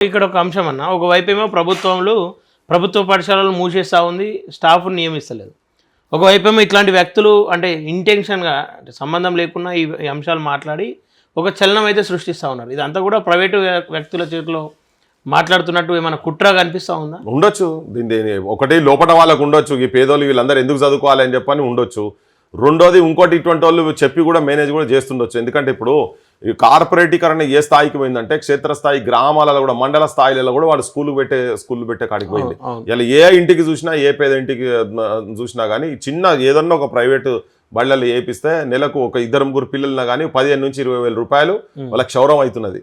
ఇక్కడ ఒక అంశం అన్న, ఒకవైపేమో ప్రభుత్వ పాఠశాలలు మూసేస్తూ ఉంది, స్టాఫ్ను నియమిస్తలేదు. ఒకవైపేమో ఇట్లాంటి వ్యక్తులు అంటే ఇంటెన్షన్గా అంటే సంబంధం లేకుండా ఈ అంశాలు మాట్లాడి ఒక చలనం అయితే సృష్టిస్తూ ఉన్నారు. ఇదంతా కూడా ప్రైవేటు వ్యక్తుల చేతిలో మాట్లాడుతున్నట్టు ఏమైనా కుట్ర కనిపిస్తూ ఉందా? ఉండొచ్చు. దీని ఒకటి లోపల వాళ్ళకు ఉండొచ్చు, ఈ పేదోళ్ళు వీళ్ళందరూ ఎందుకు చదువుకోవాలి అని చెప్పని ఉండొచ్చు. రెండోది ఇంకోటి ఇటువంటి వాళ్ళు చెప్పి కూడా మేనేజ్ కూడా చేస్తుండొచ్చు. ఎందుకంటే ఇప్పుడు ఈ కార్పొరేటీకరణ ఏ స్థాయికి పోయిందంటే క్షేత్రస్థాయి గ్రామాలలో కూడా మండల స్థాయిలలో కూడా వాడు స్కూళ్ళు పెట్టే కాడికి పోయింది. ఇలా ఏ ఇంటికి చూసినా ఏ పేద ఇంటికి చూసినా కానీ చిన్న ఏదన్నా ఒక ప్రైవేటు బళ్ళల్లో వేపిస్తే నెలకు ఒక 2-3 పిల్లలన కానీ 15,000 నుంచి 20,000 రూపాయలు వాళ్ళకి క్షౌరం అవుతున్నది.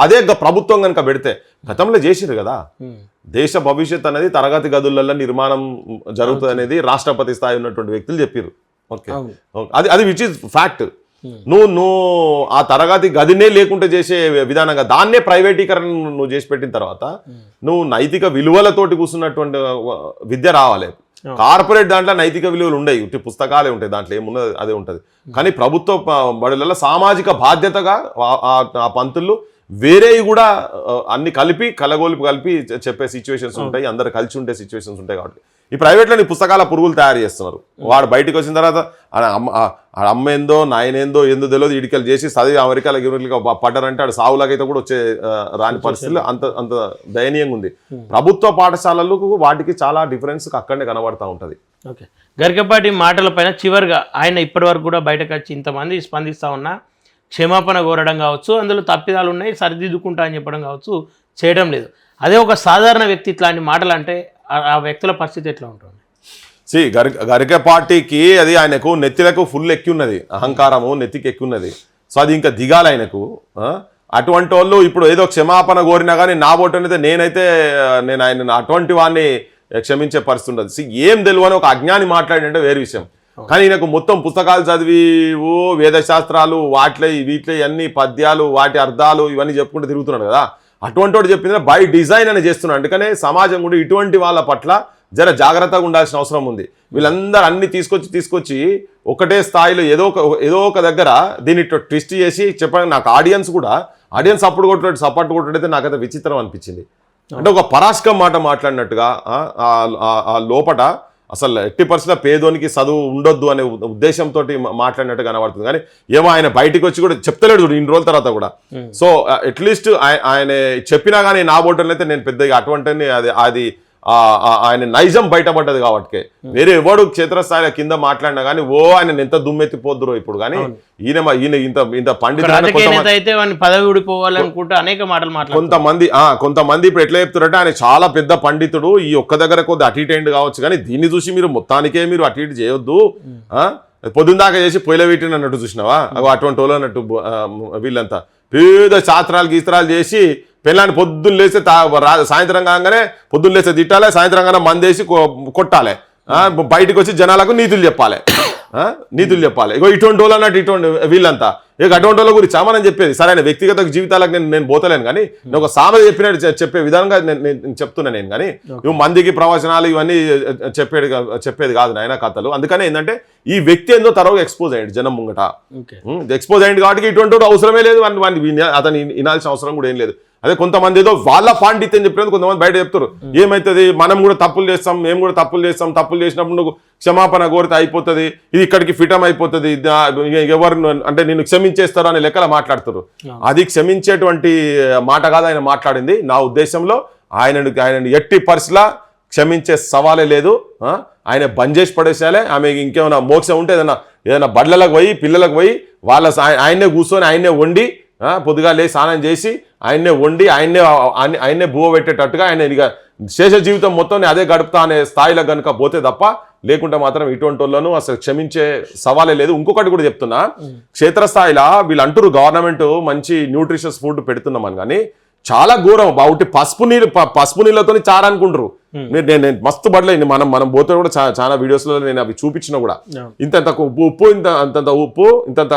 అదే ప్రభుత్వం కనుక పెడితే గతంలో చేసిరు కదా. దేశ భవిష్యత్ అనేది తరగతి గదులలో నిర్మాణం జరుగుతుంది అనేది రాష్ట్రపతి స్థాయి ఉన్నటువంటి వ్యక్తులు చెప్పారు. ఓకే, అది విచ్ ఇస్ ఫ్యాక్ట్. నువ్వు ఆ తరగతి గదినే లేకుండా చేసే విధానంగా దాన్నే ప్రైవేటీకరణ నువ్వు చేసి పెట్టిన తర్వాత నువ్వు నైతిక విలువలతోటి కూర్చున్నటువంటి విద్య రావాలి. కార్పొరేట్ దాంట్లో నైతిక విలువలు ఉండవు, ఉట్టి పుస్తకాలే ఉంటాయి, దాంట్లో ఏమున్నది అదే ఉంటుంది. కానీ ప్రభుత్వ బడులలో సామాజిక బాధ్యతగా ఆ పంతులు వేరేవి కూడా అన్ని కలిపి చెప్పే సిచ్యువేషన్స్ ఉంటాయి, అందరు కలిసి ఉండే సిచ్యువేషన్స్ ఉంటాయి. కాబట్టి ఈ ప్రైవేట్లో నీ పుస్తకాల పురుగులు తయారు చేస్తున్నారు. వాడు బయటకు వచ్చిన తర్వాత అమ్మ ఏందో నాయనేందో ఏందో తెలియదు ఇడికలు చేసి చదివి అమెరికాలో పడ్డారంటే ఆడు సావులకైతే కూడా వచ్చే రాని పరిస్థితులు అంత దయనీయంగా ఉంది. ప్రభుత్వ పాఠశాలలకు వాటికి చాలా డిఫరెన్స్ అక్కడనే కనబడతా ఉంటుంది. ఓకే, గరికపాటి మాటలపైన చివరిగా ఆయన ఇప్పటి వరకు కూడా బయటకు వచ్చి ఇంతమంది స్పందిస్తూ ఉన్నా క్షమాపణ కోరడం కావచ్చు, అందులో తప్పిదాలు ఉన్నాయి సరిదిద్దుకుంటా అని చెప్పడం కావచ్చు, చేయడం లేదు. అదే ఒక సాధారణ వ్యక్తి ఇట్లాంటి మాటలు అంటే ఆ వ్యక్తుల పరిస్థితి ఎట్లా ఉంటుంది? గరికపాటికి అది ఆయనకు నెత్తిలకు ఫుల్ ఎక్కి ఉన్నది, అహంకారము నెత్తికి ఎక్కి ఉన్నది. సో అది ఇంకా దిగాలి ఆయనకు. అటువంటి వాళ్ళు ఇప్పుడు ఏదో క్షమాపణ కోరినా కానీ నా బోటనైతే నేను ఆయన అటువంటి వాడిని క్షమించే పరిస్థితి ఉండదు. ఏం తెలియని ఒక అజ్ఞాని మాట్లాడినంటే వేరే విషయం. కానీ ఈయనకు మొత్తం పుస్తకాలు చదివి వేదశాస్త్రాలు వీటిలో అన్ని పద్యాలు వాటి అర్థాలు ఇవన్నీ చెప్పుకుంటూ తిరుగుతున్నాడు కదా. అటువంటి వాడు చెప్పింది బై డిజైన్ అని చేస్తున్నాడు. అందుకనే సమాజం కూడా ఇటువంటి వాళ్ళ పట్ల జర జాగ్రత్తగా ఉండాల్సిన అవసరం ఉంది. వీళ్ళందరూ అన్ని తీసుకొచ్చి ఒకటే స్థాయిలో ఏదో ఒక దగ్గర దీన్ని ట్విస్ట్ చేసి చెప్పడం నాకు ఆడియన్స్ అప్పుడు సపోర్ట్ కొట్టడైతే నాకైతే విచిత్రం అనిపించింది. అంటే ఒక పరాస్కం మాట మాట్లాడినట్టుగా ఆ లోపట అసలు ఎట్టి పరిస్థితుల్లో పేదోనికి చదువు ఉండొద్దు అనే ఉద్దేశంతో మాట్లాడినట్టు కనబడుతుంది. కానీ ఏమో ఆయన బయటికి వచ్చి కూడా చెప్తలేడు ఇన్ని రోజుల తర్వాత కూడా. సో అట్లీస్ట్ ఆయన చెప్పినా కానీ నా బోటర్లు అయితే నేను పెద్దగా అటువంటి అది ఆయన నైజం బయటపడ్డది కాబట్టి వేరే ఎవడు క్షేత్రస్థాయిలో కింద మాట్లాడినా కానీ ఆయన ఎంత దుమ్మెత్తిపోద్దురో ఇప్పుడు. కానీ ఈయన ఇంత పండితుడు కొంతమంది ఇప్పుడు ఎట్లా చెప్తారంటే ఆయన చాలా పెద్ద పండితుడు, ఈ ఒక్క దగ్గర కొద్ది అటు ఇటు కావచ్చు, కానీ దీన్ని చూసి మీరు మొత్తానికే మీరు అటు ఇటు చేయొద్దు, పొద్దున్న దాకా చేసి పొయ్యిల వీటిని అన్నట్టు చూసినావా అటువంటి వాళ్ళు అన్నట్టు. వీళ్ళంతా పేద శాస్త్రాలు గీస్త్రాలు చేసి పెళ్ళాన్ని పొద్దున్న లేస్తే సాయంత్రం కాగానే పొద్దున్న లేస్తే తిట్టాలి, సాయంత్రం కాగానే మందేసి కొట్టాలి, బయటకు వచ్చి జనాలకు నీతులు చెప్పాలి. ఇగో ఇటువంటి వాళ్ళు అన్నట్టు ఇటువంటి వీళ్ళంతా ఇక అటువంటి వాళ్ళ గురించి మనం చెప్పేది సరైన వ్యక్తిగత జీవితాలకు నేను పోతలేను. కానీ నేను ఒక సామెత చెప్పినట్టు చెప్పే విధంగా నేను చెప్తున్నా నేను. కానీ ఇవి మందికి ప్రవచనాలు ఇవన్నీ చెప్పేది కాదు నాయన కథలు. అందుకనే ఏంటంటే ఈ వ్యక్తి ఏందో తరవుగా ఎక్స్పోజ్ అయ్యాడు జనం ముంగట. ఎక్స్పోజ్ అయ్యింది కాబట్టి ఇటువంటి అవసరమే లేదు, అతను వినాల్సిన అవసరం కూడా ఏం లేదు. అదే కొంతమంది ఏదో వాళ్ళ పాండిత్యం చెప్పినది కొంతమంది బయట చెప్తారు. ఏమవుతుంది మనం కూడా తప్పులు చేస్తాం, మేము కూడా తప్పులు చేసినప్పుడు నువ్వు క్షమాపణ కోరితే అయిపోతుంది, ఇది ఇక్కడికి ఫిటం అయిపోతుంది, ఎవరు అంటే నిన్ను క్షమించేస్తారు అనే లెక్కల మాట్లాడుతారు. అది క్షమించేటువంటి మాట కాదు ఆయన మాట్లాడింది. నా ఉద్దేశంలో ఆయనను ఎట్టి పరిస్థితిలో క్షమించే సవాలే లేదు. ఆయన బంద్ చేసి పడేసేయాలి. ఆమె ఇంకేమైనా మోక్షం ఉంటే ఏదైనా బడ్లకు పోయి పిల్లలకు పోయి ఆయన్నే కూర్చొని ఆయన్నే వండి పొద్దుగా లేచి స్నానం చేసి ఆయన్నే వండి ఆయన్నే బువ్వ పెట్టేటట్టుగా ఆయన ఇక శేష జీవితం మొత్తం అదే గడుపుతా అనే స్థాయిలో కనుక పోతే తప్ప, లేకుంటే మాత్రం ఇటువంటి వాళ్ళను అసలు క్షమించే సవాలే లేదు. ఇంకొకటి కూడా చెప్తున్నా, క్షేత్రస్థాయిలో వీళ్ళు అంటారు గవర్నమెంట్ మంచి న్యూట్రిషియస్ ఫుడ్ పెడుతున్నామని, కానీ చాలా ఘోరం బాగుంటే పసుపు నీళ్ళతో చారు అనుకుంటారు. నేను మస్తు బడలే మనం పోతే కూడా చాలా వీడియోస్లో నేను అవి చూపించిన కూడా. ఇంతంత ఉప్పు ఇంతంత ఉప్పు ఇంతంత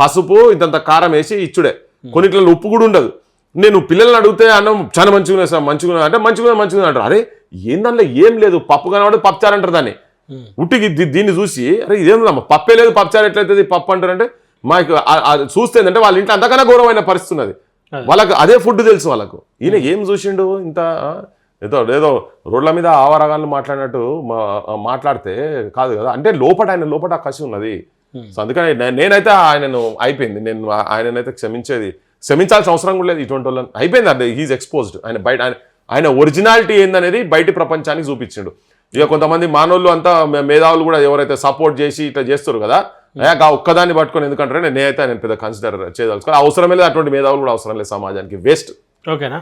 పసుపు ఇంతంత కారం వేసి ఇచ్చుడే. కొన్నిట్లో ఉప్పు కూడా ఉండదు. నేను పిల్లల్ని అడిగితే అన్నం చాలా మంచిగా అంటే మంచిగా అంటారు. అరే ఏందన్నా ఏం లేదు, పప్పు కనబడి పప్పుచారు అంటారు దాన్ని. ఉట్టికి దీన్ని చూసి అరే ఇదేందమ్మా పప్పే లేదు పప్పుచారు ఎట్లయితుంది పప్పు అంటారంటే మాకు చూస్తే ఏంటంటే వాళ్ళ ఇంట్లో అంతకన్నా ఘోరమైన పరిస్థితి ఉన్నది. వాళ్ళకు అదే ఫుడ్ తెలుసు వాళ్ళకు. ఈయన ఏం చూసిండు ఇంత ఏదో రోడ్ల మీద ఆవారగాళ్ళు మాట్లాడినట్టు మాట్లాడితే కాదు కదా. అంటే ఆయన లోపల కసి ఉన్నది. సో అందుకని నేనైతే ఆయనను అయిపోయింది, నేను ఆయననైతే క్షమించాల్సిన అవసరం కూడా లేదు. ఇటువంటి వాళ్ళని అయిపోయింది, అంటే హీజ్ ఎక్స్పోజ్డ్. ఆయన బయట ఆయన ఒరిజినాలిటీ ఏందనేది బయటి ప్రపంచానికి చూపించిండు. ఇక కొంతమంది మానవులు అంతా మేధావులు కూడా ఎవరైతే సపోర్ట్ చేసి ఇట్లా చేస్తారు కదా, ఒక్కదాన్ని పట్టుకొని ఎందుకంటారే నేనైతే ఆయన పెద్ద కన్సిడర్ చేయదలుచుకోవాలి. అవసరమే లేదు, అటువంటి మేధావులు కూడా అవసరం లేదు సమాజానికి, వేస్ట్. ఓకేనా.